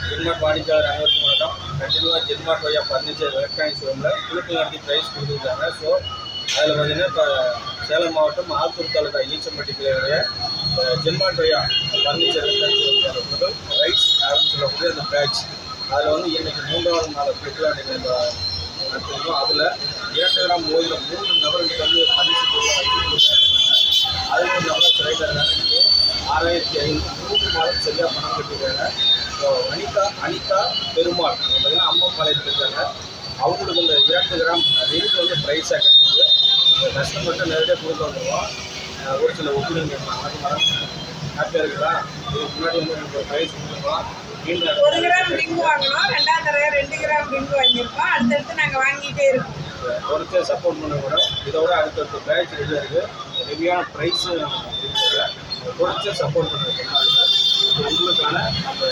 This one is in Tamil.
ஜென்மார்ட் வாடிக்கையாளர் அனைவருக்கும் வணக்கம். கண்டினியூவாக ஜென்மார்ட் வழியாக ஃபர்னிச்சர் எலக்ட்ரானிக்ஸ் ஷோரூமில் குழுக்கள் நடத்தி ப்ரைஸ் கொடுத்துருக்காங்க. ஸோ அதில் பார்த்தீங்கன்னா இப்போ சேலம் மாவட்டம் ஆத்தூர் தாலுக்கா ஈச்சம்பட்டி கிளையுடைய ஜென்மார்ட் வழியாக ஃபர்னிச்சர் எலக்ட்ரானிக்ஸ் ஷோரூம் ரைஸ் அப்படின்னு சொல்லக்கூடிய அந்த பேட்ச் அதில் வந்து இன்றைக்கி 3வது நாள் குழுக்கள் நீங்கள் நடத்திருக்கோம். அதில் 2 கிராம் மோதிரம் 3 நபர்களுக்கு வந்து ஃபர்னிச்சர் பொருளாக வச்சு கொடுத்துருக்காங்க. அதில் ஒரு நபர் சிலையில் 6500 3 மாதம் சரியாக பணம் கட்டிருக்காங்க. ஸோ அனிதா பெருமாள் பார்த்தீங்கன்னா அம்மம்பாளையத்தில் இருக்காங்க. அவங்களுக்கு இந்த 2 கிராம் ரேட்டு வந்து ப்ரைஸாக கிடைச்சிது. கஸ்டமர்கிட்ட நேரடியாக கொடுக்க வந்துடுவோம். ஒரு சில ஒப்பீனியன் கேட்கலாம். மேடம் ஹாப்பியாக இருக்கலாம். இதுக்கு முன்னாடி வந்து உங்களுக்கு ஒரு ப்ரைஸ் கொடுத்துருக்கலாம். 1 கிராம் ரிங் வாங்கினோம், 2வது தடவை 2 கிராம் ரிங் வாங்கியிருக்கோம். அடுத்தடுத்து நாங்கள் வாங்கிட்டே இருக்கோம். ஒருத்தர் சப்போர்ட் பண்ண கூட இதோட அடுத்தடுத்த பேட்ச் ரெடியாக இருக்குது. ஹெவியான ப்ரைஸும் இருக்குது. குறைச்சி சப்போர்ட் பண்ணுறது உங்களுக்கான அந்த